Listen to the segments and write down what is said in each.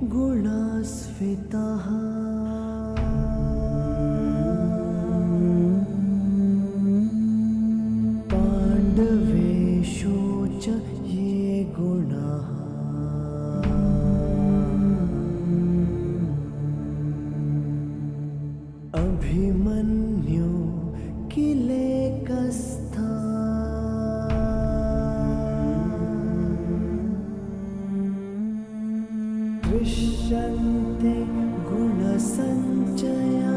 गुणास्फिताः पाण्डवेषु च ये गुणाः अभिमन्यु किलेकस्था दृश्यन्ते गुणसञ्चयः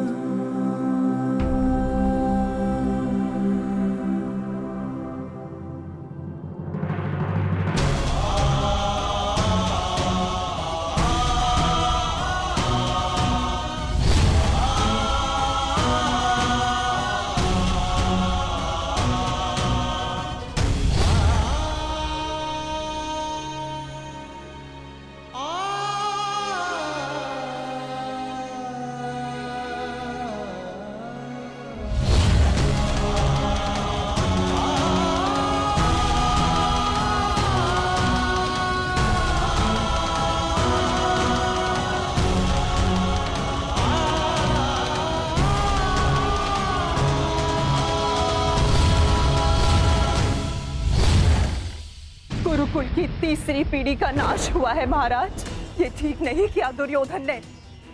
गुरुकुल की तीसरी पीढ़ी का नाश हुआ है महाराज। ये ठीक नहीं किया दुर्योधन ने।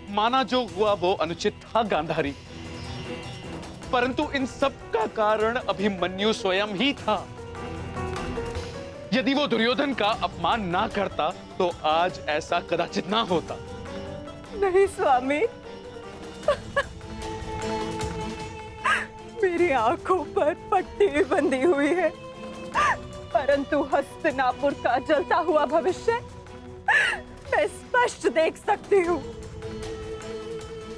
माना जो हुआ वो अनुचित था गांधारी, परंतु इन सब का कारण अभिमन्यु स्वयं ही था। यदि वो दुर्योधन का अपमान ना करता तो आज ऐसा कदाचित ना होता। नहीं स्वामी, मेरी आंखों पर पट्टी बंधी हुई है, परंतु हस्तिनापुर का जलता हुआ भविष्य मैं स्पष्ट देख सकती हूँ।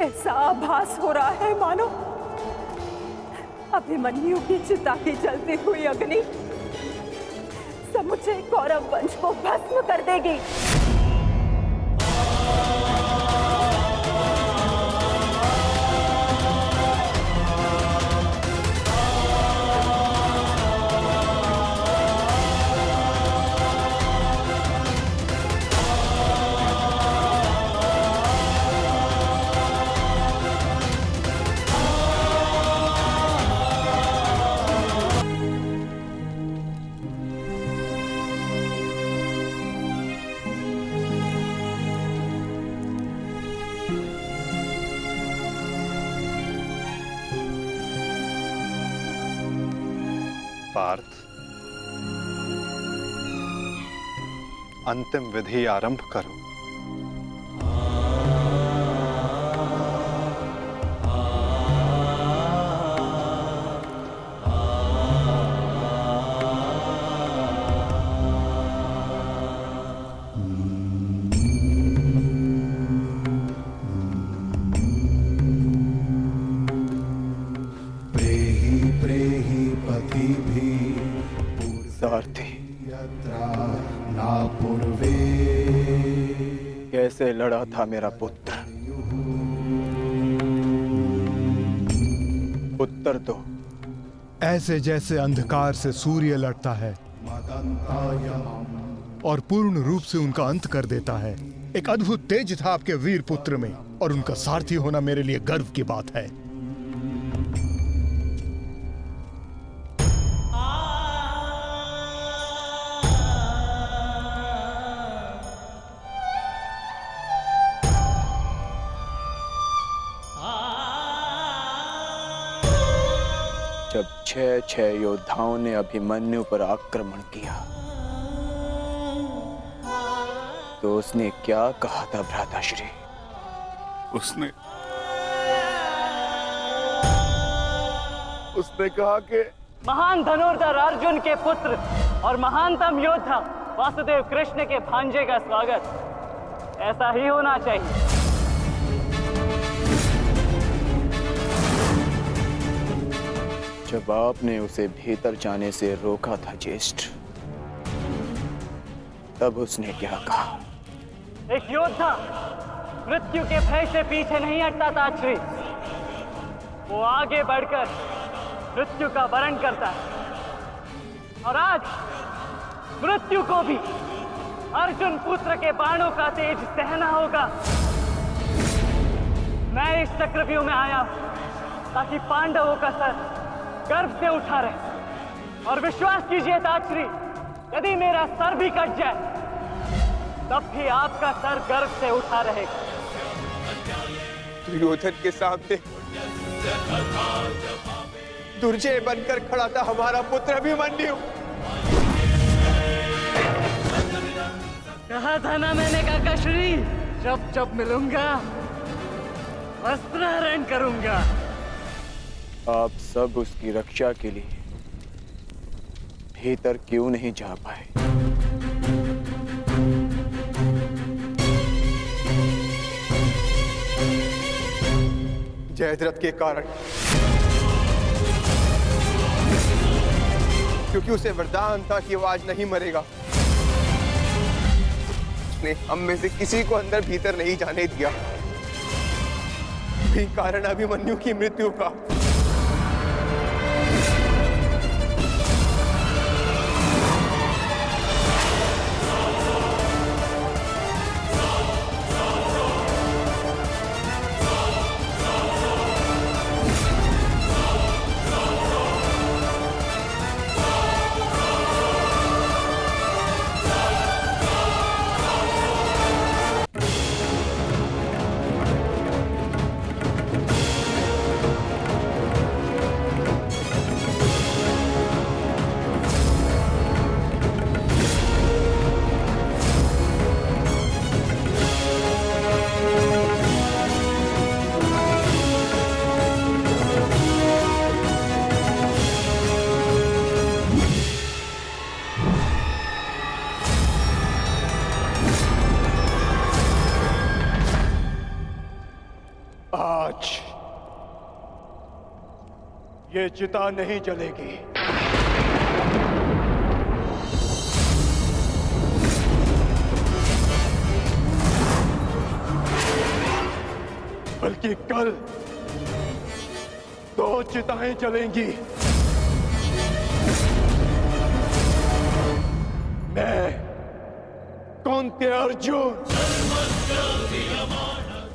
ऐसा आभास हो रहा है मानो अभिमन्यु की चिता की जलती हुई अग्नि समुचे कौरव वंश को भस्म कर देगी। पार्थ, अंतिम विधि आरंभ करो। सारथी, कैसे लड़ा था मेरा पुत्र? उत्तर दो। ऐसे जैसे अंधकार से सूर्य लड़ता है और पूर्ण रूप से उनका अंत कर देता है। एक अद्भुत तेज था आपके वीर पुत्र में और उनका सारथी होना मेरे लिए गर्व की बात है। जब 6 योद्धाओं ने अभिमन्यु पर आक्रमण किया तो उसने क्या कहा था भ्राताश्री? उसने कहा कि महान धनुर्धर अर्जुन के पुत्र और महानतम योद्धा वासुदेव कृष्ण के भांजे का स्वागत ऐसा ही होना चाहिए। जब आपने उसे भीतर जाने से रोका था ज्येष्ठ, तब उसने क्या कहा? एक योद्धा मृत्यु के भय से पीछे नहीं हटता था श्री। वो आगे बढ़कर मृत्यु का वरण करता है और आज मृत्यु को भी अर्जुन पुत्र के बाणों का तेज सहना होगा। मैं इस चक्रव्यूह में आया हूं ताकि पांडवों का सर गर्व से उठा रहे। और विश्वास कीजिए ताक्षरी, यदि मेरा सर भी कट जाए तब भी आपका सर गर्व से उठा रहेगा। दुर्योधन के सामने दुर्जय बनकर खड़ा था हमारा पुत्र अभिमन्यु। कहा था ना मैंने काकाश्री, जब जब मिलूंगा वस्त्रहरण करूंगा। आप सब उसकी रक्षा के लिए भीतर क्यों नहीं जा पाए? जयद्रथ के कारण, क्योंकि उसे वरदान था कि वो आज नहीं मरेगा। उसने हम में से किसी को अंदर भीतर नहीं जाने दिया। यही कारण अभिमन्यु की मृत्यु का। आज ये चिता नहीं जलेगी। बल्कि कल 2 चिताएं जलेंगी। मैं कौन्तेय अर्जुन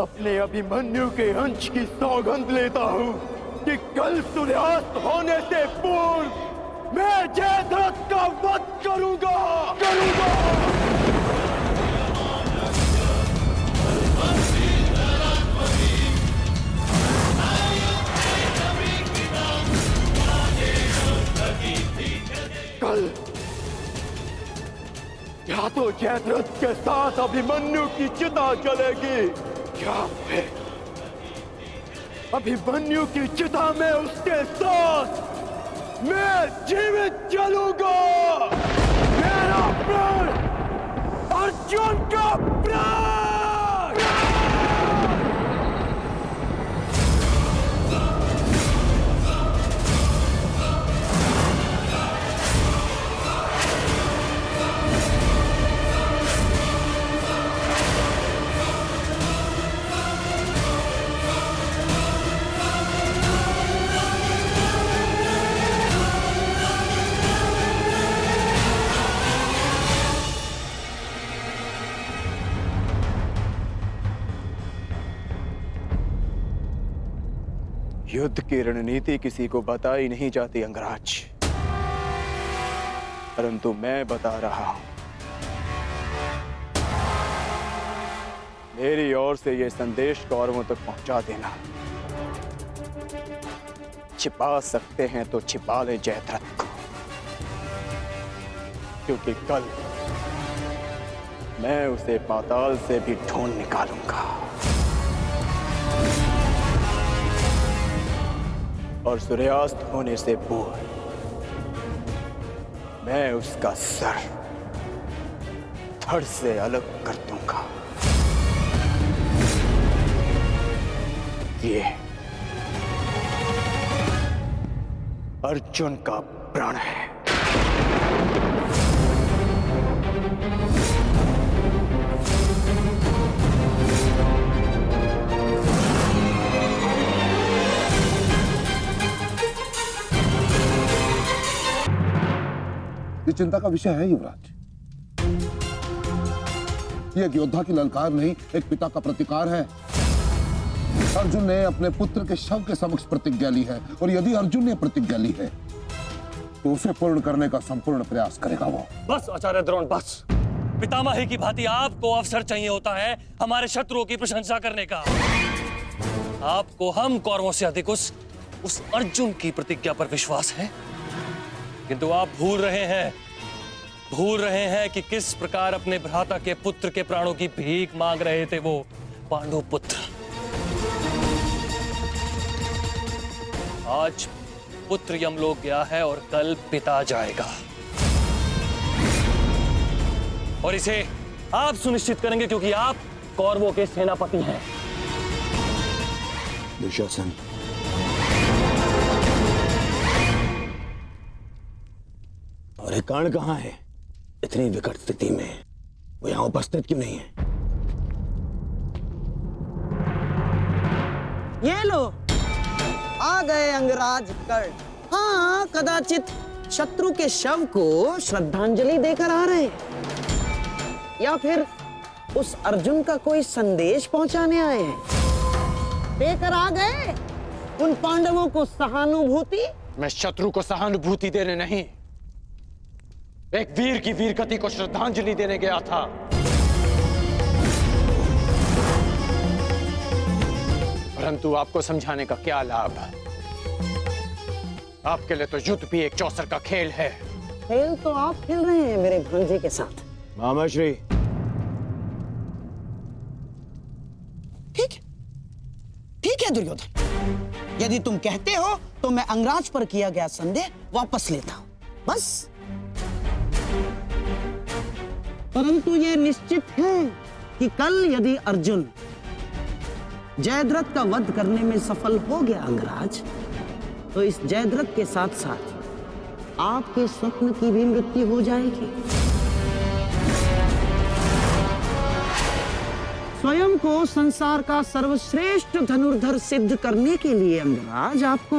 अपने अभिमन्यु के अंश की सौगंध लेता हूं कि कल सूर्यास्त होने से पूर्व मैं जयद्रथ का वध करूंगा। कल या तो जयद्रथ के साथ अभिमन्यु की चिता जलेगी, क्या है अभिमन्यु की चिता में उसके साथ मैं जीवित जलूंगा। मेरा प्राण अर्जुन का प्राण। युद्ध की रणनीति किसी को बताई नहीं जाती अंगराज, परंतु मैं बता रहा हूं। मेरी ओर से यह संदेश कौरवों तक पहुंचा देना। छिपा सकते हैं तो छिपा ले जयद्रथ को, क्योंकि कल मैं उसे पाताल से भी ढूंढ निकालूंगा और सूर्यास्त होने से पूर्व मैं उसका सर धड़ से अलग कर दूंगा। ये अर्जुन का प्रण है। ये चिंता का विषय है युवराज। ये एक योद्धा की ललकार नहीं, एक पिता का प्रतिकार है। अर्जुन ने अपने पुत्र के शव के समक्ष प्रतिज्ञा ली है, और यदि अर्जुन ने प्रतिज्ञा ली है तो उसे पूर्ण करने का संपूर्ण प्रयास करेगा वो। बस आचार्य द्रोण, बस। पितामही की भांति आपको अवसर चाहिए होता है हमारे शत्रुओं की प्रशंसा करने का। आपको हम कौरवों से अधिक उस अर्जुन की प्रतिज्ञा पर विश्वास है, किंतु आप भूल रहे हैं कि किस प्रकार अपने भ्राता के पुत्र के प्राणों की भीख मांग रहे थे वो पांडु पुत्र। आज पुत्र यमलोक गया है और कल पिता जाएगा, और इसे आप सुनिश्चित करेंगे क्योंकि आप कौरवों के सेनापति हैं। दुशासन, और ये कर्ण कहाँ है? इतनी विकट स्थिति में वो यहाँ उपस्थित क्यों नहीं है? ये लो, आ गए अंगराज कर्ण। हाँ, कदाचित शत्रु के शव को श्रद्धांजलि देकर आ रहे हैं, या फिर उस अर्जुन का कोई संदेश पहुंचाने आए हैं। देकर आ गए उन पांडवों को सहानुभूति। मैं शत्रु को सहानुभूति देने नहीं, एक वीर की वीरगति को श्रद्धांजलि देने गया था। परंतु आपको समझाने का क्या लाभ? आपके लिए तो युद्ध भी एक चौसर का खेल है। खेल तो आप खेल रहे हैं मेरे भांजे के साथ। मामाश्री, ठीक है दुर्योधन, यदि तुम कहते हो तो मैं अंगराज पर किया गया संदेह वापस लेता हूं, बस। परंतु यह निश्चित है कि कल यदि अर्जुन जयद्रथ का वध करने में सफल हो गया अंगराज, तो इस जयद्रथ के साथ साथ आपके स्वप्न की भी मृत्यु हो जाएगी। स्वयं को संसार का सर्वश्रेष्ठ धनुर्धर सिद्ध करने के लिए अंगराज आपको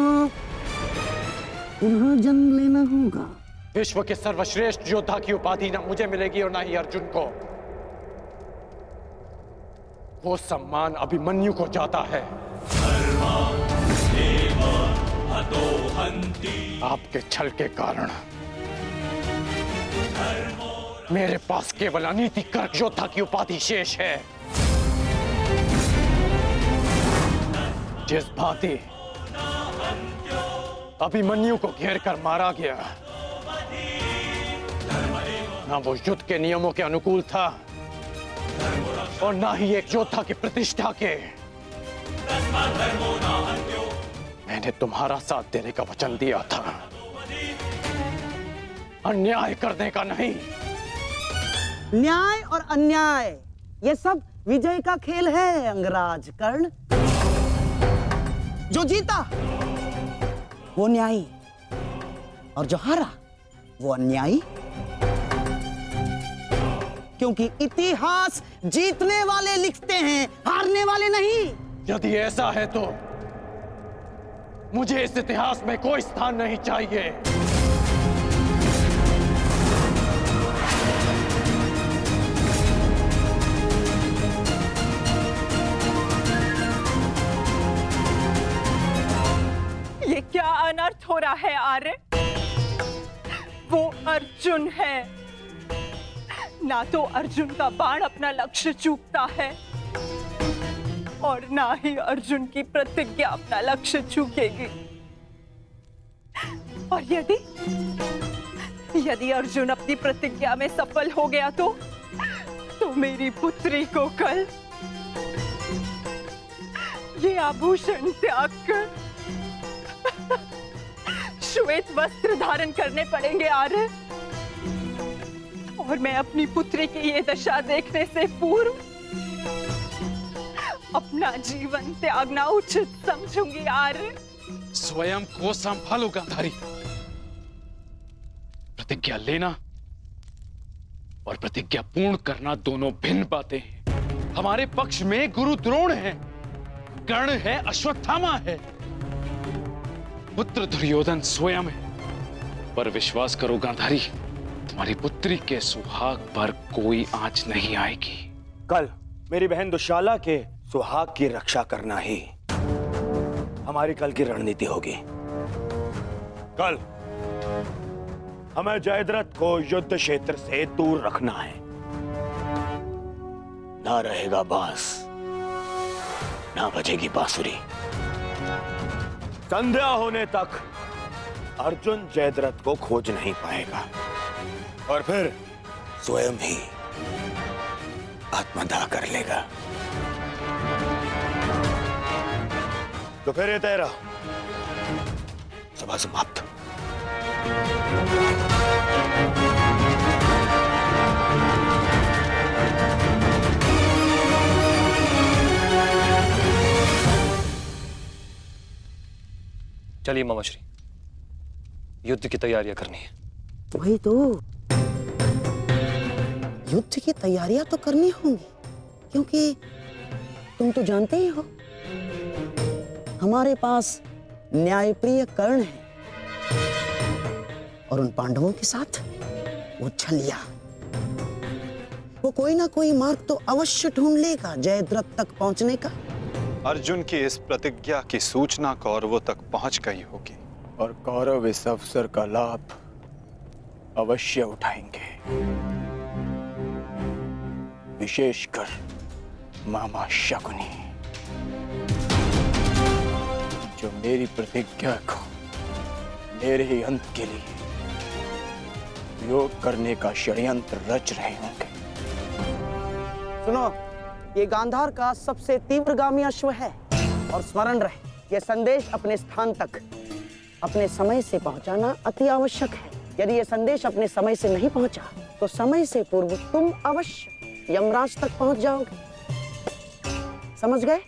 पुनः जन्म लेना होगा। विश्व के सर्वश्रेष्ठ योद्धा की उपाधि ना मुझे मिलेगी और ना ही अर्जुन को। वो सम्मान अभिमन्यु को जाता है। आपके छल के कारण मेरे पास केवल अनीतिकर योद्धा की उपाधि शेष है। जिस भांति अभिमन्यु को घेर कर मारा गया, ना वो युद्ध के नियमों के अनुकूल था और ना ही एक योद्धा की प्रतिष्ठा के। मैंने तुम्हारा साथ देने का वचन दिया था, अन्याय करने का नहीं। न्याय और अन्याय ये सब विजय का खेल है अंगराज कर्ण। जो जीता वो न्यायी और जो हारा वो अन्यायी, क्योंकि इतिहास जीतने वाले लिखते हैं, हारने वाले नहीं। यदि ऐसा है तो मुझे इस इतिहास में कोई स्थान नहीं चाहिए। ये क्या अनर्थ हो रहा है आर्य? वो अर्जुन है, ना तो अर्जुन का बाण अपना लक्ष्य चूकता है और ना ही अर्जुन की प्रतिज्ञा अपना लक्ष्य चूकेगी। और यदि अर्जुन अपनी प्रतिज्ञा में सफल हो गया तो मेरी पुत्री को कल ये आभूषण त्याग कर श्वेत वस्त्र धारण करने पड़ेंगे आर्य। और मैं अपनी पुत्री की ये दशा देखने से पूर्व अपना जीवन त्यागना उचित समझूंगी आर्य। स्वयं को संभालो गांधारी। प्रतिज्ञा लेना और प्रतिज्ञा पूर्ण करना दोनों भिन्न बातें हैं। हमारे पक्ष में गुरु द्रोण है, कर्ण है, अश्वत्थामा है, पुत्र दुर्योधन स्वयं है। पर विश्वास करो गांधारी, तुम्हारी पुत्री के सुहाग पर कोई आंच नहीं आएगी। कल मेरी बहन दुशाला के सुहाग की रक्षा करना ही हमारी कल की रणनीति होगी। कल हमें जयद्रथ को युद्ध क्षेत्र से दूर रखना है। ना रहेगा बांस, ना बजेगी बांसुरी। संध्या होने तक अर्जुन जयद्रथ को खोज नहीं पाएगा और फिर स्वयं ही आत्मदाह कर लेगा। तो फिर ये तय रहा, सभा समाप्त। चलिए मामाश्री, युद्ध की तैयारियां करनी है। वही तो, युद्ध की तैयारियां तो करनी होंगी, क्योंकि तुम तो जानते ही हो हमारे पास न्यायप्रिय कर्ण है और उन पांडवों के साथ वो छलिया। वो कोई ना कोई मार्ग तो अवश्य ढूंढ लेगा जयद्रथ तक पहुंचने का। अर्जुन की इस प्रतिज्ञा की सूचना कौरवों तक पहुंच गई होगी और कौरव इस अवसर का लाभ अवश्य उठाएंगे, विशेषकर मामा शकुनी, जो मेरी प्रतिज्ञा को मेरे ही अंत के लिए उपयोग करने का षड्यंत्र रच रहे होंगे। सुनो, ये गांधार का सबसे तीव्रगामी अश्व है और स्मरण रहे, ये संदेश अपने स्थान तक अपने समय से पहुंचाना अति आवश्यक है। यदि ये संदेश अपने समय से नहीं पहुंचा तो समय से पूर्व तुम अवश्य यमराज तक पहुंच जाओगे। समझ गए?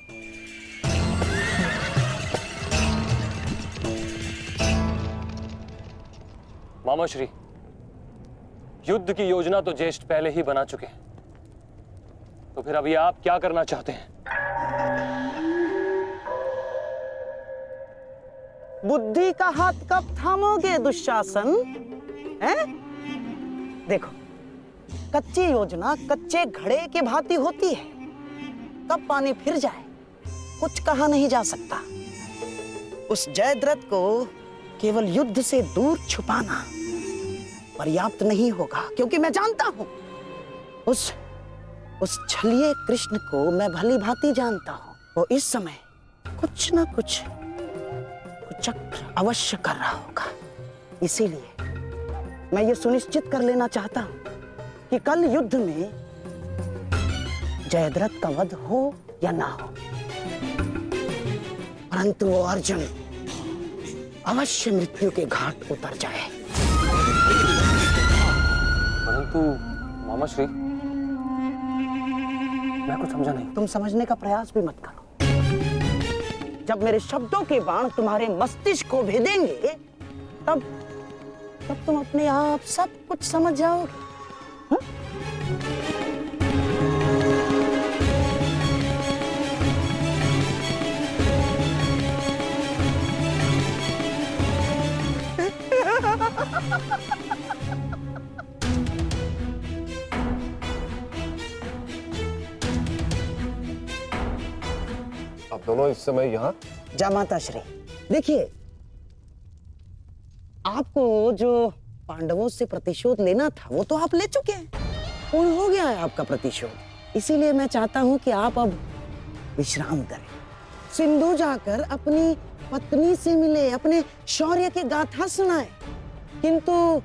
मामाश्री, युद्ध की योजना तो ज्येष्ठ पहले ही बना चुके हैं, तो फिर अभी आप क्या करना चाहते हैं? बुद्धि का हाथ कब थामोगे दुशासन? हैं? देखो, कच्ची योजना कच्चे घड़े के भांति होती है, कब पानी फिर जाए कुछ कहा नहीं जा सकता। उस जयद्रथ को केवल युद्ध से दूर छुपाना पर्याप्त नहीं होगा, क्योंकि मैं जानता हूं उस छलिए कृष्ण को मैं भली भांति जानता हूं। वो इस समय कुछ ना कुछ कुचक्र अवश्य कर रहा होगा। इसीलिए मैं ये सुनिश्चित कर लेना चाहता हूं कि कल युद्ध में जयद्रथ का वध हो या ना हो, परंतु वो अर्जुन अवश्य मृत्यु के घाट उतर जाए। परंतु मामाश्री, मैं कुछ समझा नहीं। तुम समझने का प्रयास भी मत करो। जब मेरे शब्दों के बाण तुम्हारे मस्तिष्क को भेदेंगे तब तुम अपने आप सब कुछ समझ जाओगे। आप दोनों इस समय यहाँ? जामाता श्री, देखिए, आपको जो पांडवों से प्रतिशोध लेना था वो तो आप ले चुके हैं, पूर्ण हो गया है आपका प्रतिशोध। इसीलिए मैं चाहता हूं कि आप अब विश्राम करें, सिंधु जाकर अपनी पत्नी से मिले, अपने शौर्य की गाथा सुनाए, किंतु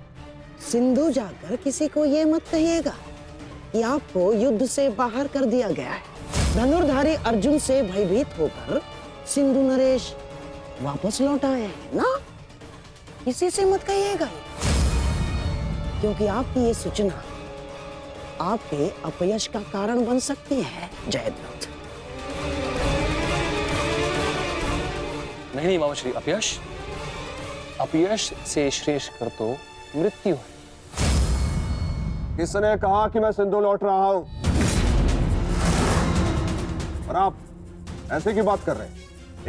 सिंधु जाकर किसी को ये मत कहिएगा कि आपको युद्ध से बाहर कर दिया गया है। धनुर्धारी अर्जुन से भयभीत होकर सिंधु नरेश वापस लौट आए हैं ना, किसी से मत कहिएगा, क्योंकि आपकी ये सूचना आपके अपयश का कारण बन सकती है जयद्रथ। नहीं मामाश्री, अपयश से श्रेष्ठ कर तो मृत्यु है। किसने कहा कि मैं सिंधु लौट रहा हूं? और आप ऐसे की बात कर रहे हैं?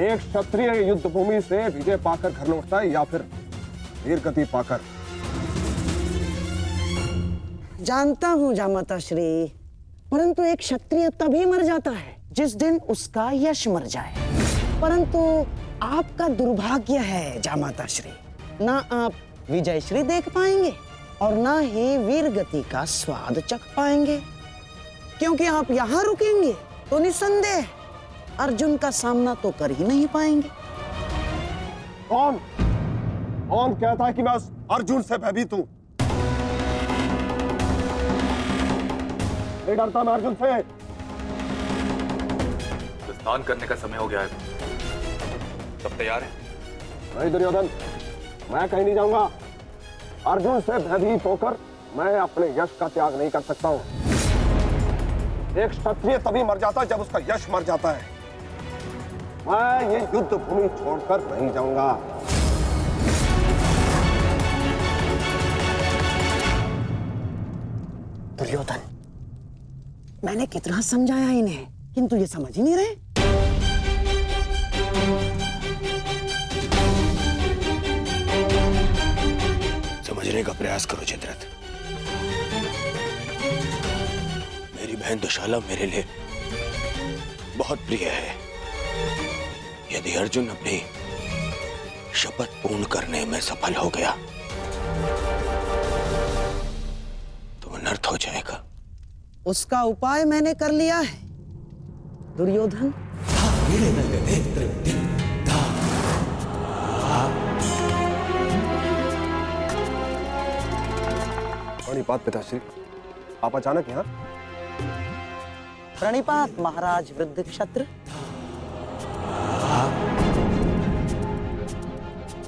एक क्षत्रिय युद्ध भूमि से विजय पाकर घर लौटता है या फिर वीर गति पाकर? जानता हूं जामाता श्री, परंतु एक क्षत्रिय तभी मर जाता है जिस दिन उसका यश मर जाए। परंतु आपका दुर्भाग्य है जामाता श्री, ना आप विजय श्री देख पाएंगे और ना ही वीर गति का स्वाद चख पाएंगे, क्योंकि आप यहाँ रुकेंगे तो निसंदेह अर्जुन का सामना तो कर ही नहीं पाएंगे। कौन कहता है कि मैं उस अर्जुन से भयभीत हूं? नहीं डरता मैं अर्जुन से। स्नान करने का समय हो गया है, सब तैयार है? नहीं दुर्योधन, मैं कहीं नहीं जाऊंगा। अर्जुन से भयभीत होकर मैं अपने यश का त्याग नहीं कर सकता हूं। एक क्षत्रिय तभी मर जाता है जब उसका यश मर जाता है। मैं ये युद्ध भूमि छोड़कर नहीं जाऊंगा। दुर्योधन, मैंने कितना समझाया इन्हें, किंतु ये समझ ही नहीं रहे। समझने का प्रयास करो जयद्रथ। मेरी बहन दुशाला मेरे लिए बहुत प्रिय है। यदि अर्जुन अपनी शपथ पूर्ण करने में सफल हो गया तो अनर्थ हो जाएगा। उसका उपाय मैंने कर लिया है दुर्योधन। प्रणिपात पिताश्री, आप अचानक यहाँ? प्रणिपात महाराज वृद्ध क्षत्र।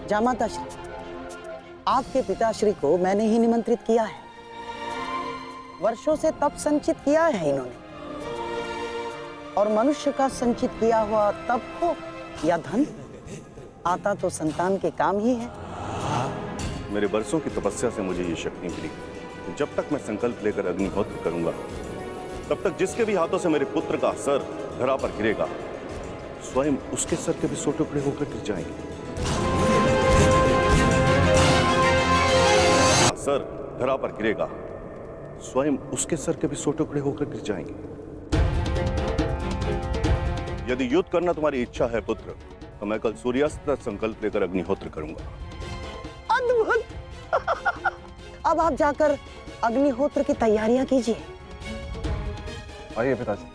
जामाता श्री, आपके पिताश्री को मैंने ही निमंत्रित किया है। वर्षों से तप संचित किया है इन्होंने, और मनुष्य का संचित किया हुआ तप हो या धन, आता तो संतान के काम ही है। मेरे वर्षों की तपस्या से मुझे ये शक्ति मिली। जब तक मैं संकल्प लेकर अग्निहोत्र करूंगा, तब तक जिसके भी हाथों से मेरे पुत्र का सर धरा पर गिरेगा, स्वयं उसके सर के भी 100 टुकड़े होकर गिर जाएंगे। सर धरा पर गिरेगा, स्वयं उसके सर के भी 100 टुकड़े होकर गिर जाएंगे। यदि युद्ध करना तुम्हारी इच्छा है पुत्र, तो मैं कल सूर्यास्त तक संकल्प लेकर अग्निहोत्र करूंगा। अद्भुत। अब आप जाकर अग्निहोत्र की तैयारियां कीजिए। आइए पिताजी।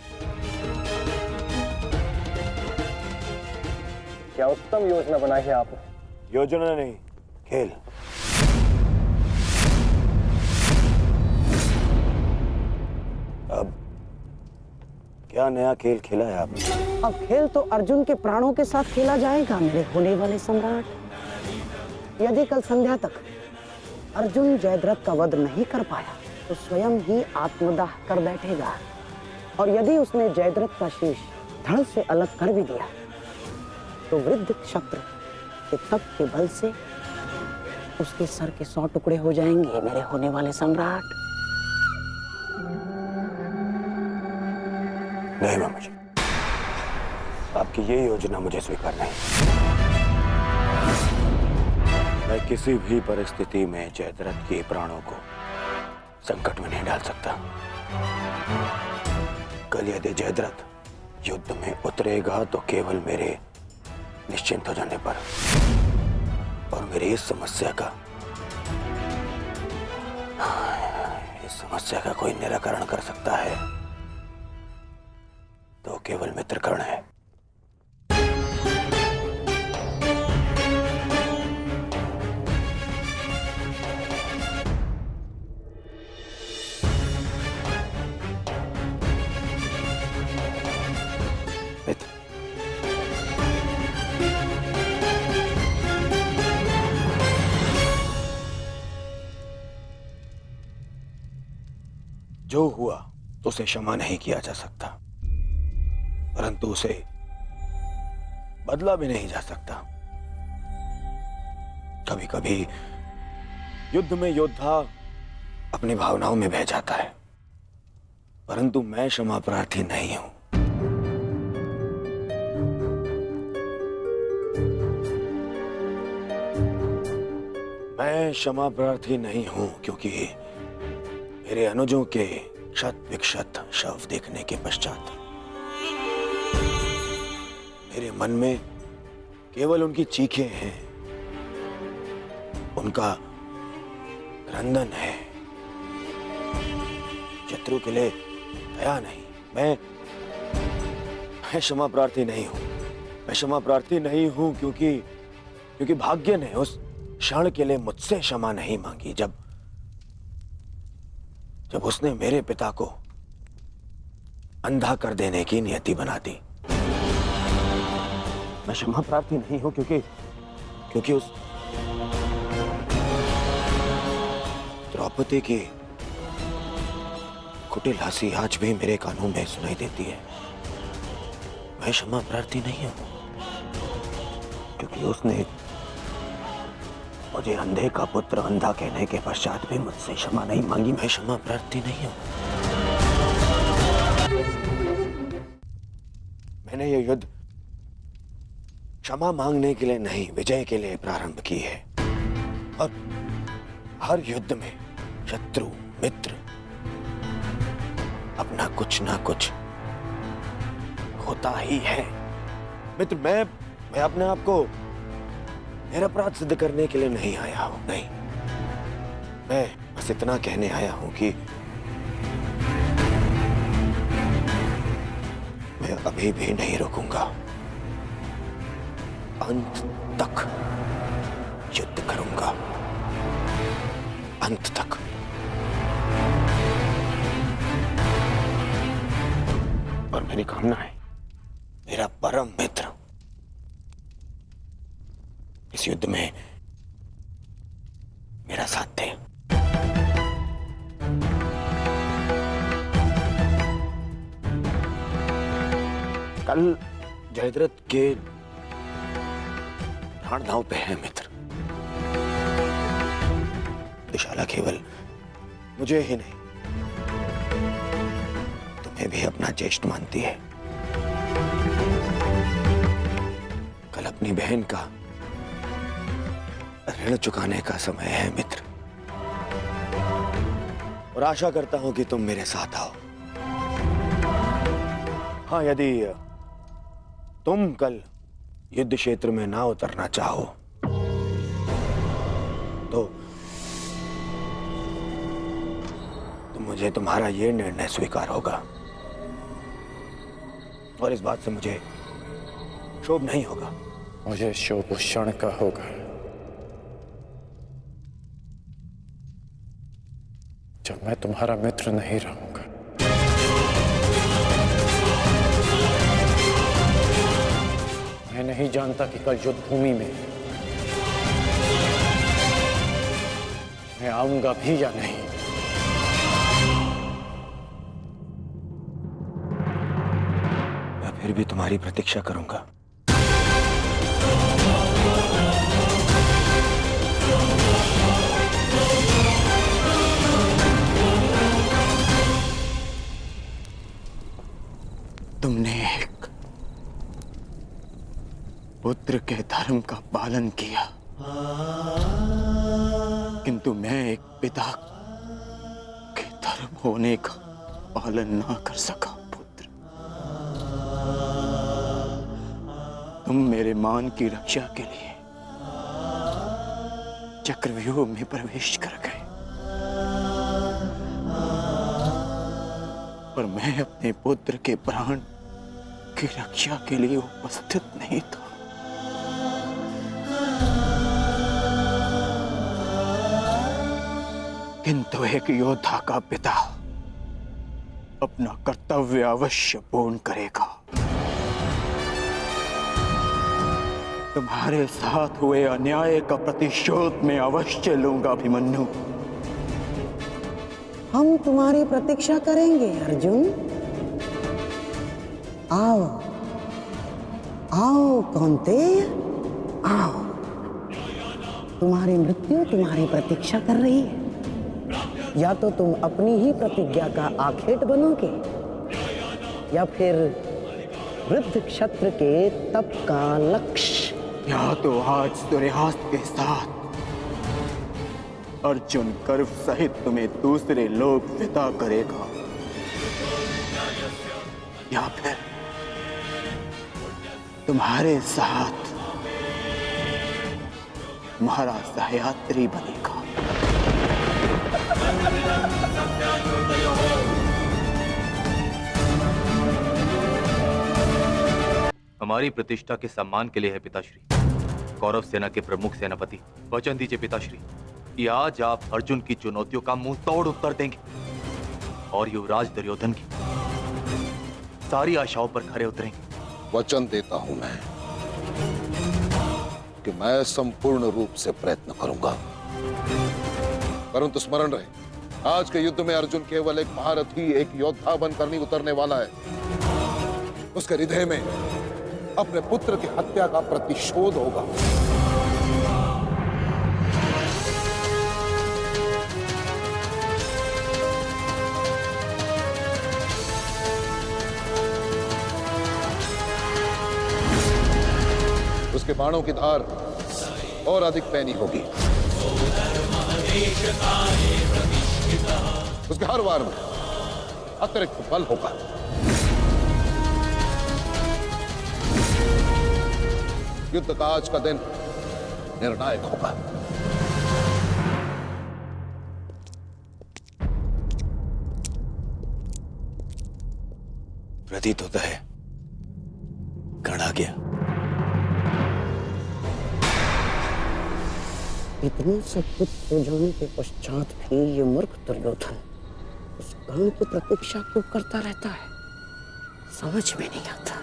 क्या उत्तम योजना बनाई है आपने। योजना नहीं, खेल। अब क्या नया खेल खेला है आपने? अब खेल तो अर्जुन के प्राणों के साथ खेला जाएगा मेरे होने वाले सम्राट। यदि कल संध्या तक अर्जुन जयद्रथ का वध नहीं कर पाया तो स्वयं ही आत्मदाह कर बैठेगा, और यदि उसने जयद्रथ का शीश धड़ से अलग कर भी दिया तो वृद्ध क्षत्र के तप के बल से उसके सर के 100 टुकड़े हो जाएंगे मेरे होने वाले सम्राट। नहीं मामा जी, आपकी ये योजना मुझे स्वीकार नहीं। मैं किसी भी परिस्थिति में जयद्रथ के प्राणों को संकट में नहीं डाल सकता। कल यदि जयद्रथ युद्ध में उतरेगा तो केवल मेरे निश्चिंत हो जाने पर, और मेरी इस समस्या का कोई निराकरण कर सकता है तो केवल मित्र कर्ण है। मित्र, जो हुआ उसे क्षमा नहीं किया जा सकता, परंतु उसे बदला भी नहीं जा सकता। कभी कभी युद्ध में योद्धा अपनी भावनाओं में बह जाता है, परंतु मैं क्षमा प्रार्थी नहीं हूं। मैं क्षमा प्रार्थी नहीं हूं क्योंकि मेरे अनुजों के शत विक्षत शव देखने के पश्चात मेरे मन में केवल उनकी चीखें हैं, उनका क्रंदन है। शत्रु के लिए दया नहीं। मैं क्षमा प्रार्थी नहीं हूं। मैं क्षमा प्रार्थी नहीं हूं क्योंकि भाग्य ने उस क्षण के लिए मुझसे क्षमा नहीं मांगी जब उसने मेरे पिता को अंधा कर देने की नियति बना दी। मैं क्षमा प्रार्थी नहीं हूं क्योंकि उस द्रौपदी की कुटिल हंसी आज भी मेरे कानों में सुनाई देती है। मैं क्षमा प्रार्थी नहीं हूं क्योंकि उसने मुझे अंधे का पुत्र अंधा कहने के पश्चात भी मुझसे क्षमा नहीं मांगी। मैं क्षमा प्रार्थी नहीं हूं। मैंने ये युद्ध क्षमा मांगने के लिए नहीं, विजय के लिए प्रारंभ की है। और हर युद्ध में शत्रु मित्र अपना कुछ ना कुछ होता ही है। मित्र, मैं अपने आप को मेरा अपराध सिद्ध करने के लिए नहीं आया हूं। नहीं, मैं बस इतना कहने आया हूं कि मैं अभी भी नहीं रुकूंगा। अंत तक युद्ध करूंगा, अंत तक। और मेरी कामना है मेरा परम मित्र इस युद्ध में मेरा साथ दे। कल जयद्रथ के प्राण दांव पे है मित्र। दुशाला केवल मुझे ही नहीं, तुम्हें भी अपना ज्येष्ठ मानती है। कल अपनी बहन का ऋण चुकाने का समय है मित्र, और आशा करता हूं कि तुम मेरे साथ आओ। हाँ, यदि तुम कल युद्ध क्षेत्र में ना उतरना चाहो तो मुझे तुम्हारा यह निर्णय स्वीकार होगा, और इस बात से मुझे शोभ नहीं होगा। मुझे शोभ उस क्षण का होगा जब मैं तुम्हारा मित्र नहीं रहूंगा। मैं नहीं जानता कि कल युद्ध भूमि में मैं आऊंगा भी या नहीं। मैं फिर भी तुम्हारी प्रतीक्षा करूंगा। तुमने एक पुत्र के धर्म का पालन किया, किंतु मैं एक पिता के धर्म होने का पालन ना कर सका। पुत्र, तुम मेरे मान की रक्षा के लिए चक्रव्यूह में प्रवेश कर गए, पर मैं अपने पुत्र के प्राण की रक्षा के लिए उपस्थित नहीं था। किंतु एक योद्धा का पिता अपना कर्तव्य अवश्य पूर्ण करेगा। तुम्हारे साथ हुए अन्याय का प्रतिशोध में अवश्य लूंगा अभिमन्यु। हम तुम्हारी प्रतीक्षा करेंगे अर्जुन। आओ आओ कौन्तेय, आओ। तुम्हारी मृत्यु तुम्हारी प्रतीक्षा कर रही है। या तो तुम अपनी ही प्रतिज्ञा का आखेट बनोगे, या फिर वृद्ध क्षत्र के तप का लक्ष्य। या तो आज सूर्यास्त के साथ अर्जुन गर्व सहित तुम्हें दूसरे लोक विदा करेगा, या फिर तुम्हारे साथ महाराज सहयात्री बनेगा। हमारी प्रतिष्ठा के सम्मान के लिए है पिताश्री। कौरव सेना के प्रमुख सेनापति, वचन दीजिए पिताश्री कि आज आप अर्जुन की चुनौतियों का मुंह तोड़ उत्तर देंगे और युवराज दुर्योधन की सारी आशाओं पर खरे उतरेंगे। वचन देता हूं मैं कि मैं संपूर्ण रूप से प्रयत्न करूंगा, परंतु स्मरण रहे, आज के युद्ध में अर्जुन केवल एक महारथी, एक योद्धा बनकर नहीं उतरने वाला है। उसके हृदय में अपने पुत्र की हत्या का प्रतिशोध होगा। उसके बाणों की धार और अधिक पैनी होगी। उसके हर वार में अतिरिक्त बल होगा। युद्ध का आज का दिन निर्णायक होगा। प्रतीत होता है गढ़ आ गया। इतने सब कुछ हो जाने के पश्चात भी ये मूर्ख दुर्योधन उस गण की प्रतीक्षा क्यों करता रहता है, समझ में नहीं आता।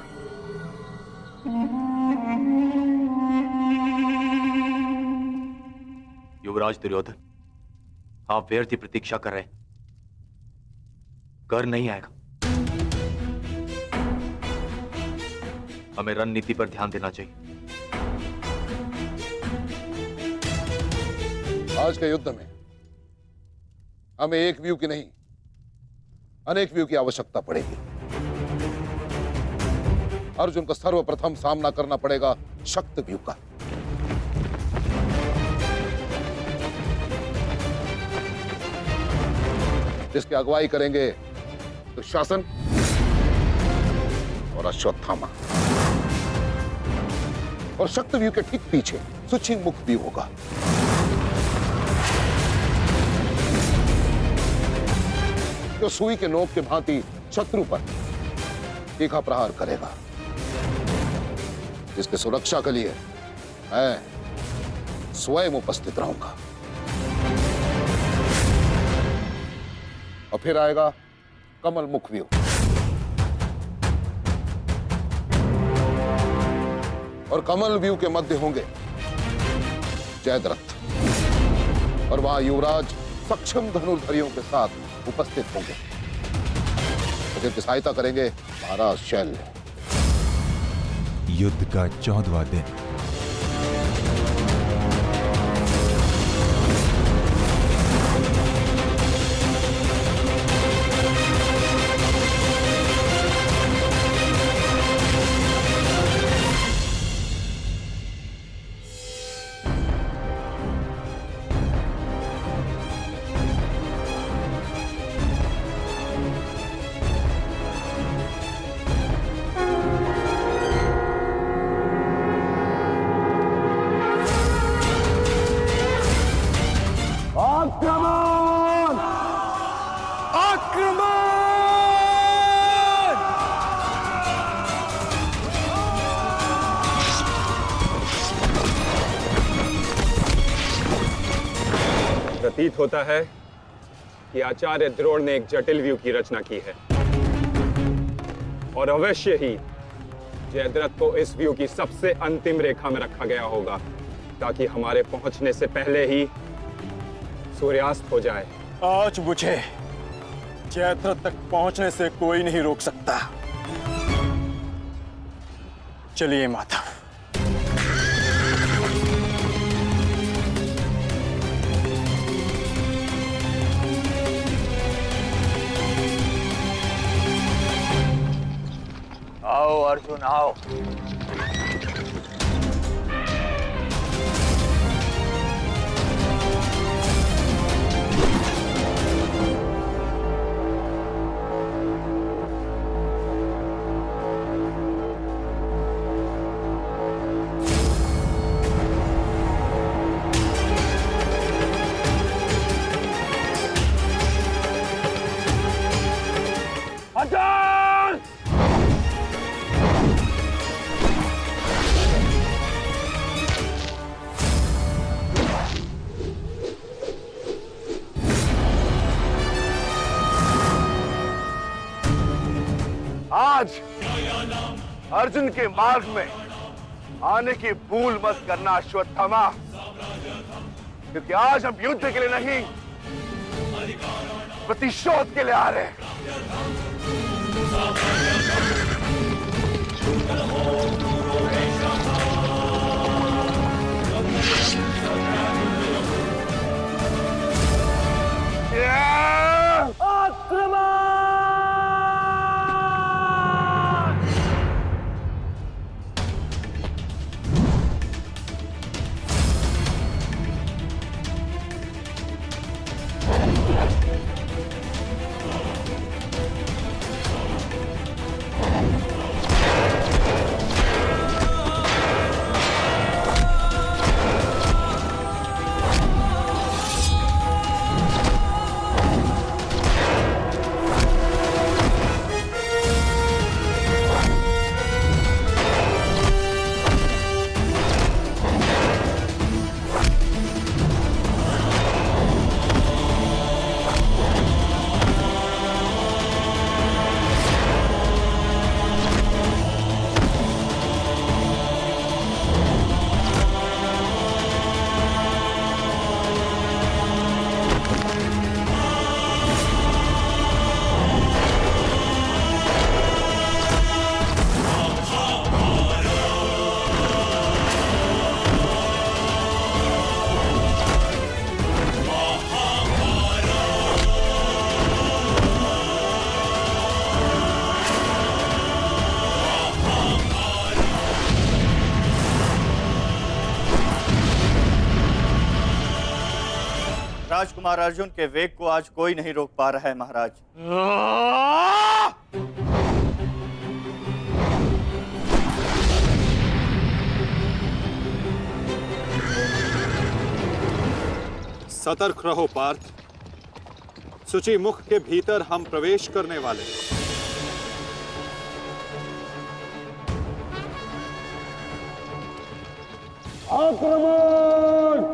युवराज दुर्योधन, आप व्यर्थ ही प्रतीक्षा कर रहे हैं। कर नहीं आएगा। हमें रणनीति पर ध्यान देना चाहिए। आज के युद्ध में हमें एक व्यू की नहीं, अनेक व्यू की आवश्यकता पड़ेगी। अर्जुन को सर्वप्रथम सामना करना पड़ेगा शक्त व्यू का। जिसकी अगुवाई करेंगे दुशासन और अश्वत्थामा, और शक्त व्यू के ठीक पीछे सुचिमुख व्यू होगा। जो सुई के नोक के भांति शत्रु पर तीखा प्रहार करेगा। जिसके सुरक्षा के लिए मैं स्वयं उपस्थित रहूंगा। और फिर आएगा कमल मुख व्यू। और कमल व्यू के मध्य होंगे जयद्रथ, और वहां युवराज सक्षम धनुर्धरियों के साथ उपस्थित होंगे, जिनकी सहायता करेंगे महाराज शैल्य। युद्ध का 14वां दिन। प्रतीत होता है कि आचार्य द्रोण ने एक जटिल व्यू की रचना की है, और अवश्य ही जयद्रथ को इस व्यू की सबसे अंतिम रेखा में रखा गया होगा, ताकि हमारे पहुंचने से पहले ही सूर्यास्त हो जाए। आज मुझे जयद्रथ तक पहुंचने से कोई नहीं रोक सकता। चलिए माता। आओ अर्जुन आओ। आज अर्जुन के मार्ग में आने की भूल मत करना अश्वत्थामा, क्योंकि आज हम युद्ध के लिए नहीं, प्रतिशोध के लिए आ रहे हैं। राजकुमार अर्जुन के वेग को आज कोई नहीं रोक पा रहा है महाराज। सतर्क रहो पार्थ, सूची मुख के भीतर हम प्रवेश करने वाले। आक्रमण!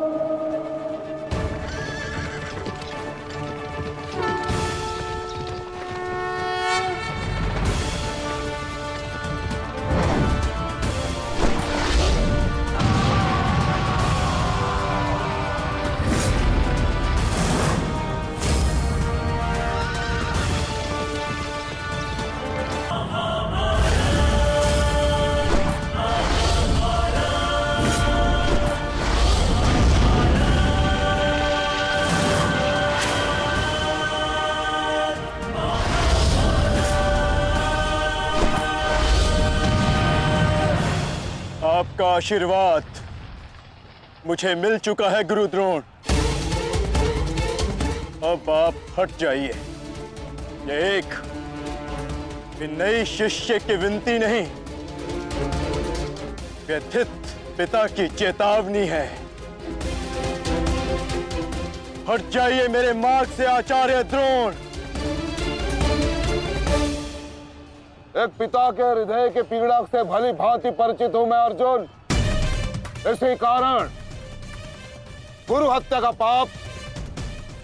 आपका आशीर्वाद मुझे मिल चुका है गुरु द्रोण। अब आप हट जाइए। ये एक नई शिष्य की विनती नहीं, व्यथित पिता की चेतावनी है। हट जाइए मेरे मार्ग से आचार्य द्रोण। एक पिता के हृदय के पीड़ा से भली भांति परिचित हूं मैं अर्जुन। इसी कारण गुरु हत्या का पाप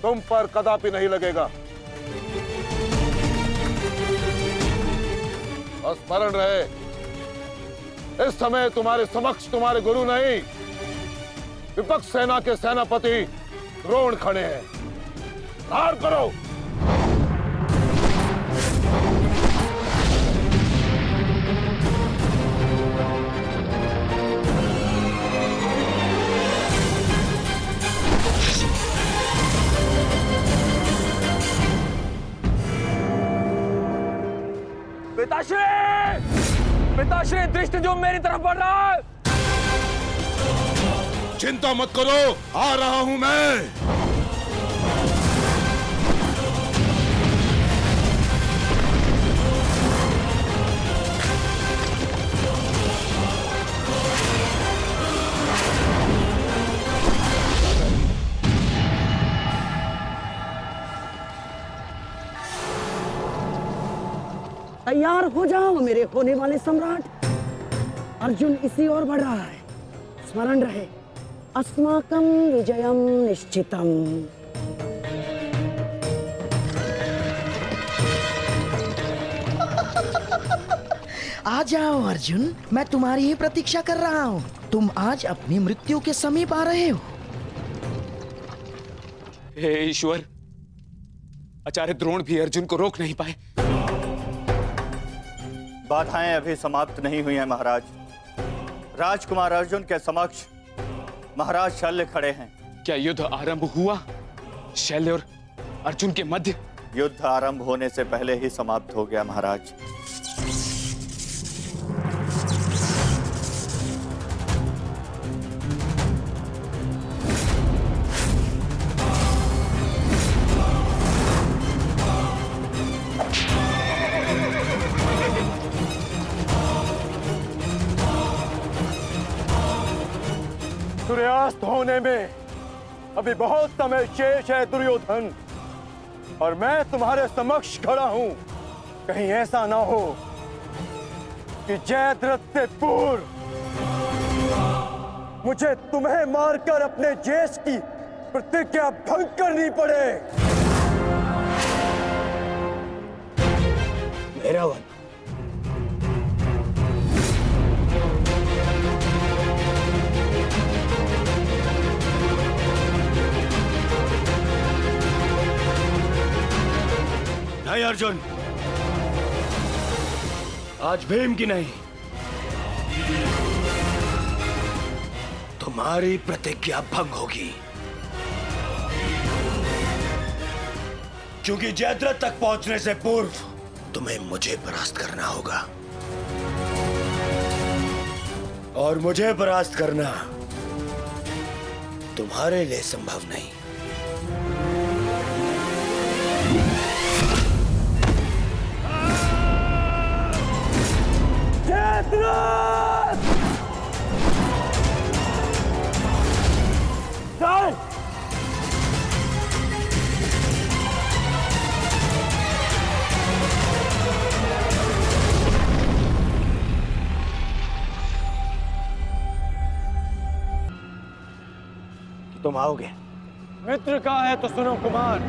तुम पर कदापि नहीं लगेगा। स्मरण रहे, इस समय तुम्हारे समक्ष तुम्हारे गुरु नहीं, विपक्ष सेना के सेनापति द्रोण खड़े हैं। धार करो। पिताश्री दृष्टि जो मेरी तरफ बढ़ रहा है। चिंता मत करो, आ रहा हूं मैं। तैयार हो जाओ मेरे होने वाले सम्राट। अर्जुन इसी ओर बढ़ रहा है। स्मरण रहे, अस्माकं विजयम निश्चितम। आ जाओ अर्जुन, मैं तुम्हारी ही प्रतीक्षा कर रहा हूँ। तुम आज अपनी मृत्यु के समीप आ रहे हो। हे ईश्वर, आचार्य द्रोण भी अर्जुन को रोक नहीं पाए। बाधाएं अभी समाप्त नहीं हुई हैं महाराज। राजकुमार अर्जुन के समक्ष महाराज शल्य खड़े हैं। क्या युद्ध आरंभ हुआ शल्य और अर्जुन के मध्य? युद्ध आरंभ होने से पहले ही समाप्त हो गया महाराज। सूर्यास्त होने में अभी बहुत समय शेष है दुर्योधन, और मैं तुम्हारे समक्ष खड़ा हूं। कहीं ऐसा ना हो कि जयद्रथ से पूर्व मुझे तुम्हें मारकर अपने जेश की प्रतिज्ञा भंग करनी पड़े। मेरा वन नहीं अर्जुन, आज भीम की नहीं, तुम्हारी प्रतिज्ञा भंग होगी, क्योंकि जयद्रथ तक पहुंचने से पूर्व तुम्हें मुझे परास्त करना होगा, और मुझे परास्त करना तुम्हारे लिए संभव नहीं। तुम आओगे? मित्र का है तो सुनो कुमार,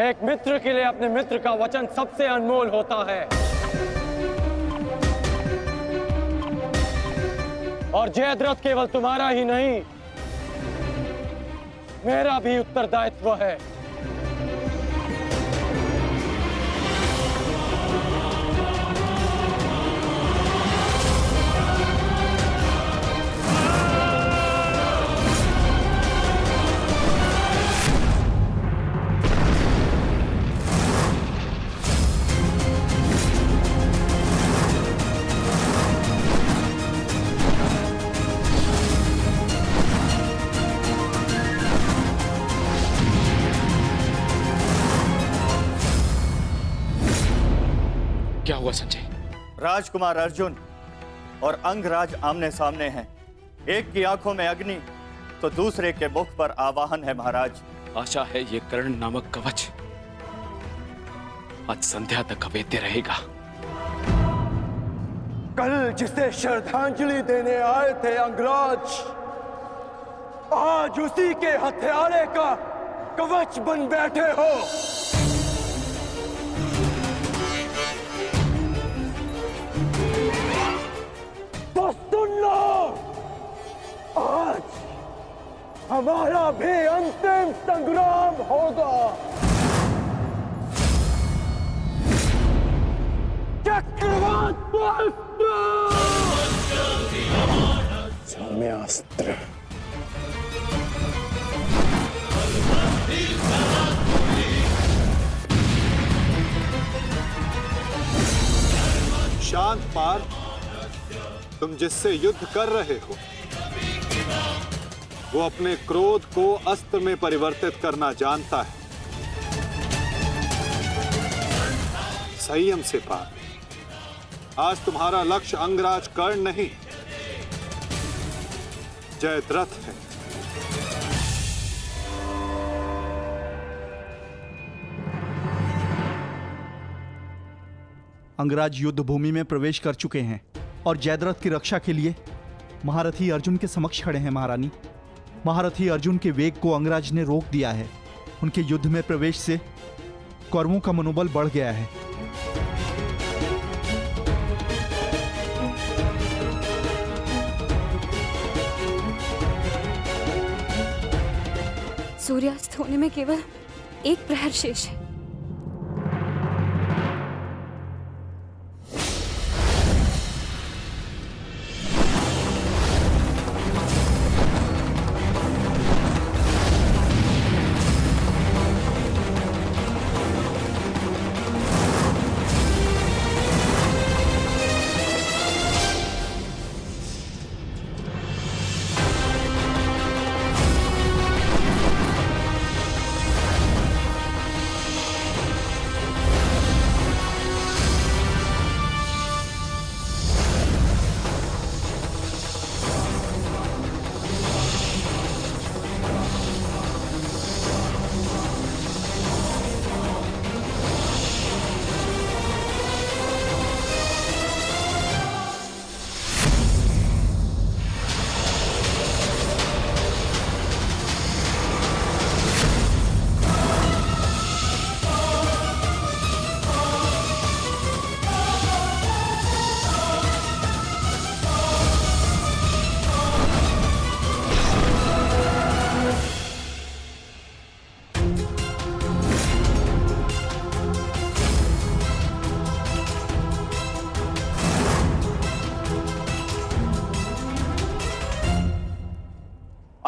एक मित्र के लिए अपने मित्र का वचन सबसे अनमोल होता है, और जयद्रथ केवल तुम्हारा ही नहीं, मेरा भी उत्तरदायित्व है। क्या हुआ संजय? राजकुमार अर्जुन और अंगराज आमने सामने हैं। एक की आंखों में अग्नि तो दूसरे के मुख पर आवाहन है महाराज। आशा है ये कर्ण नामक कवच आज संध्या तक अवेद्य रहेगा। कल जिसे श्रद्धांजलि देने आए थे अंगराज, आज उसी के हथियारे का कवच बन बैठे हो। तो सुन लो, आज हमारा भी अंतिम संग्राम होगा। चक्रवात सौम्यास्त्र। शांत पार्थ, तुम जिससे युद्ध कर रहे हो वो अपने क्रोध को अस्त्र में परिवर्तित करना जानता है। संयम से पार्थ, आज तुम्हारा लक्ष्य अंगराज कर्ण नहीं, जयद्रथ है। अंगराज युद्ध भूमि में प्रवेश कर चुके हैं और जयद्रथ की रक्षा के लिए महारथी अर्जुन के समक्ष खड़े हैं। महारानी, महारथी अर्जुन के वेग को अंगराज ने रोक दिया है। उनके युद्ध में प्रवेश से कौरवों का मनोबल बढ़ गया है। सूर्यास्त होने में केवल एक प्रहर शेष है।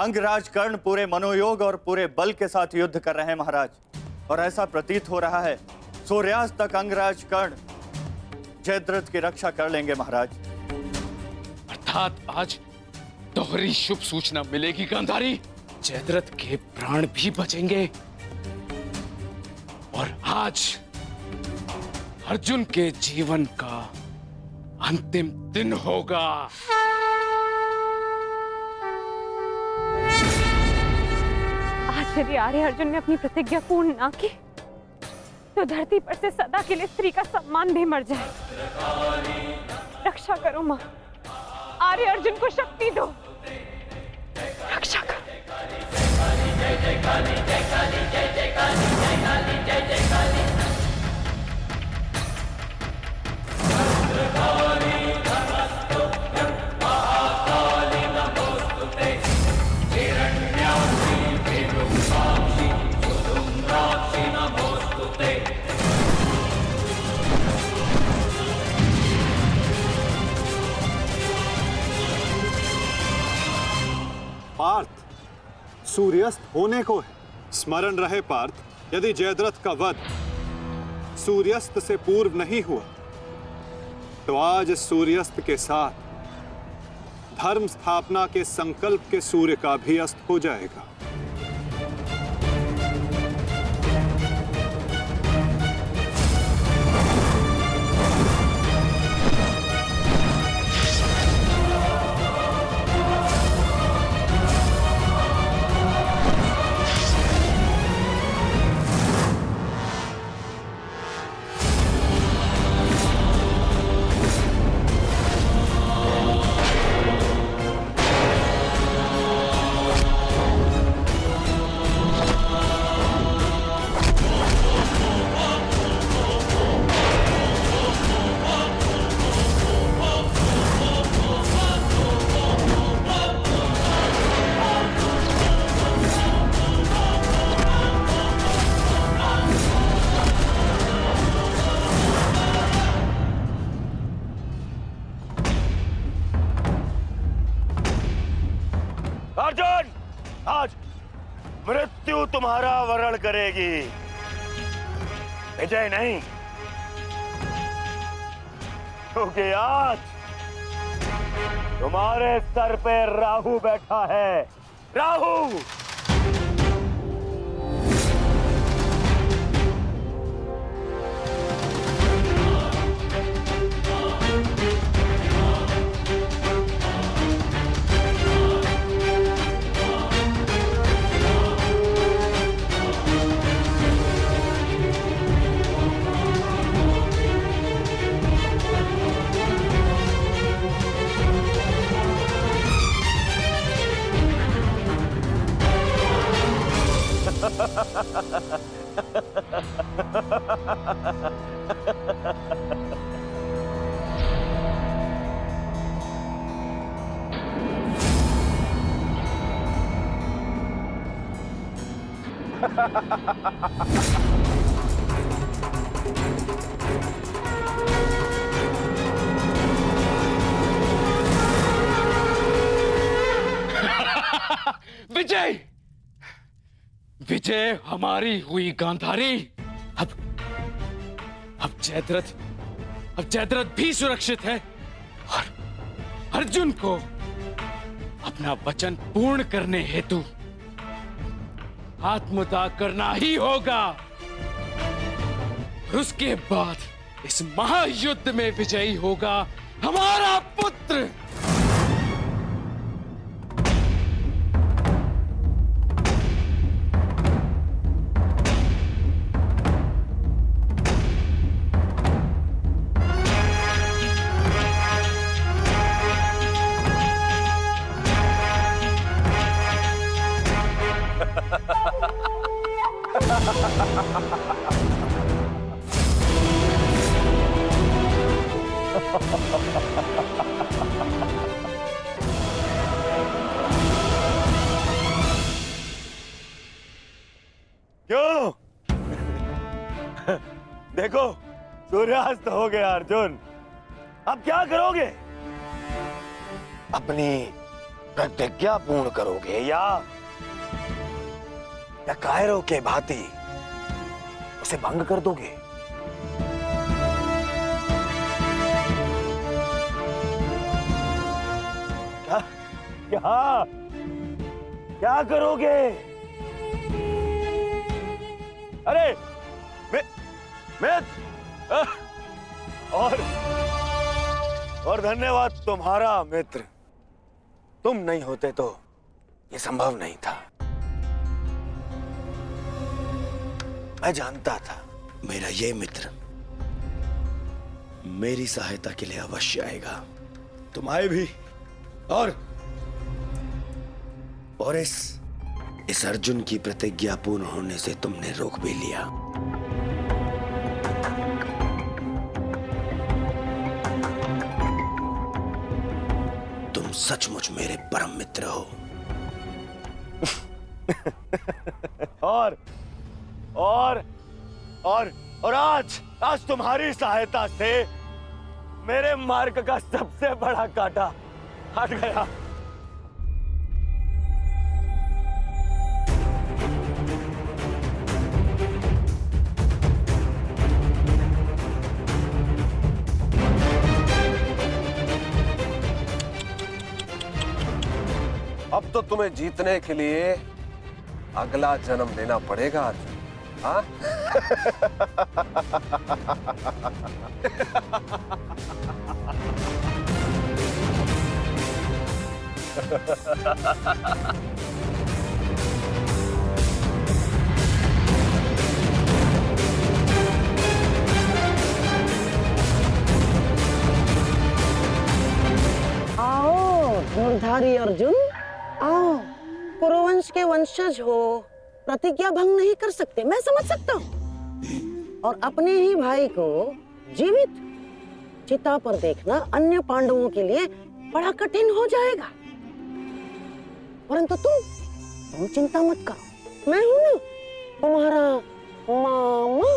अंगराज कर्ण पूरे मनोयोग और पूरे बल के साथ युद्ध कर रहे हैं महाराज, और ऐसा प्रतीत हो रहा है सूर्यास्त तक अंगराज कर्ण जयद्रथ की रक्षा कर लेंगे महाराज। अर्थात आज दोहरी शुभ सूचना मिलेगी गांधारी। जयद्रथ के प्राण भी बचेंगे और आज अर्जुन के जीवन का अंतिम दिन होगा। आज यदि आर्य अर्जुन ने अपनी प्रतिज्ञा पूर्ण ना की तो धरती पर से सदा के लिए स्त्री का सम्मान भी मर जाए। रक्षा करो मां, आर्य अर्जुन को शक्ति दो, रक्षा करो। पार्थ, सूर्यास्त होने को है। स्मरण रहे पार्थ, यदि जयद्रथ का वध सूर्यास्त से पूर्व नहीं हुआ तो आज सूर्यास्त के साथ धर्म स्थापना के संकल्प के सूर्य का भी अस्त हो जाएगा। अर्जुन, आज मृत्यु तुम्हारा वरण करेगी, विजय नहीं। क्योंकि आज तुम्हारे सर पे राहु बैठा है। राहु विजय, विजय हमारी हुई गांधारी। अब जयद्रथ भी सुरक्षित है और अर्जुन को अपना वचन पूर्ण करने हेतु आत्मदाह करना ही होगा। और उसके बाद इस महायुद्ध में विजयी होगा हमारा पुत्र। क्यों? देखो, सूर्यास्त हो गया अर्जुन। अब क्या करोगे? अपनी प्रतिज्ञा पूर्ण करोगे या कायरों के भांति उसे भंग कर दोगे? क्या करोगे? अरे और धन्यवाद तुम्हारा मित्र। तुम नहीं होते तो ये संभव नहीं था। मैं जानता था मेरा ये मित्र मेरी सहायता के लिए अवश्य आएगा। तुम आए भी और इस अर्जुन की प्रतिज्ञा पूर्ण होने से तुमने रोक भी लिया। तुम सचमुच मेरे परम मित्र हो। और आज तुम्हारी सहायता से मेरे मार्ग का सबसे बड़ा कांटा हट गया। अब तो तुम्हें जीतने के लिए अगला जन्म लेना पड़ेगा अर्जुन। हाँ? आओ धनुर्धारी अर्जुन, आओ। कुरुवंश के वंशज हो, प्रतिज्ञा भंग नहीं कर सकते, मैं समझ सकता हूँ। और अपने ही भाई को जीवित चिता पर देखना अन्य पांडवों के लिए बड़ा कठिन हो जाएगा। परंतु तुम चिंता मत करो, मैं हूं ना तुम्हारा मामा।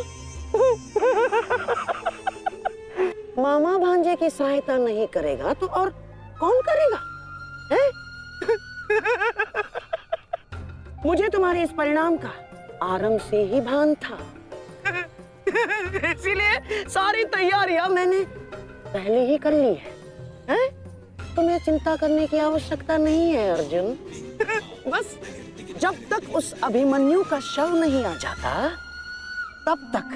मामा भांजे की सहायता नहीं करेगा तो और कौन करेगा? है? मुझे तुम्हारे इस परिणाम का आरंभ से ही भान था। इसीलिए सारी तैयारियां मैंने पहले ही कर ली है? तुम्हें चिंता करने की आवश्यकता नहीं है अर्जुन। बस जब तक उस अभिमन्यु का शव नहीं आ जाता तब तक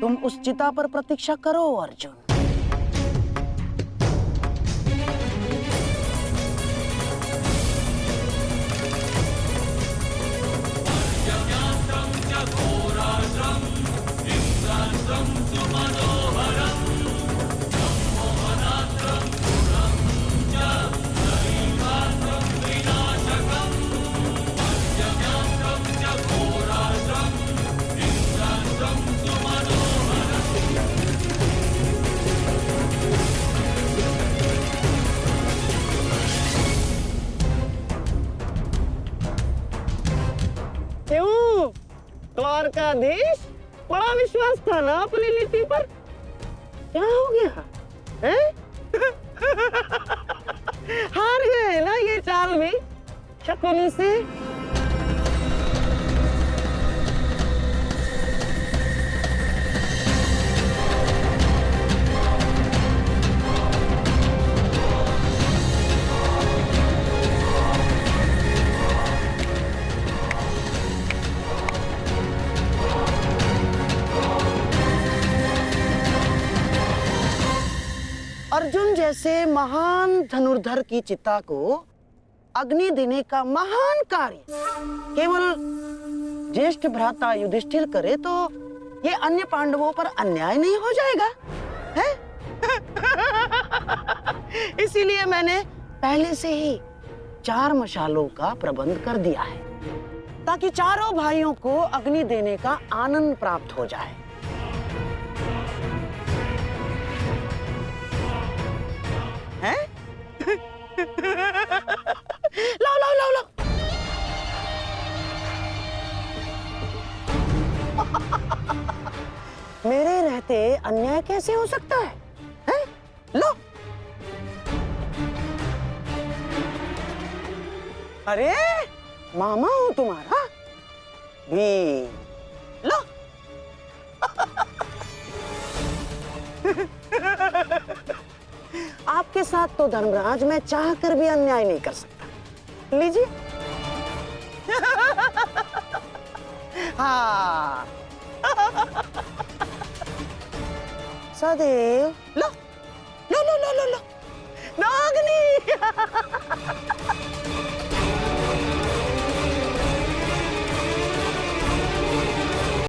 तुम उस चिता पर प्रतीक्षा करो अर्जुन। द्वारकाधीश, बड़ा विश्वास था ना अपनी नीति पर। क्या हो गया हैं? हार गए ना ये चाल भी शकुनी से। अर्जुन जैसे महान धनुर्धर की चिता को अग्नि देने का महान कार्य केवल ज्येष्ठ भ्राता युधिष्ठिर करे तो ये अन्य पांडवों पर अन्याय नहीं हो जाएगा, है? इसीलिए मैंने पहले से ही 4 मशालों का प्रबंध कर दिया है ताकि चारों भाइयों को अग्नि देने का आनंद प्राप्त हो जाए। हैं? लाओ लाओ लाओ लाओ। मेरे रहते अन्याय कैसे हो सकता है? हैं? लो। अरे मामा हूं तुम्हारा भी। लो। आपके साथ तो धर्मराज मैं चाहकर भी अन्याय नहीं कर सकता। लीजिए। हाँ। सदैव लो लो लो लो लो लो।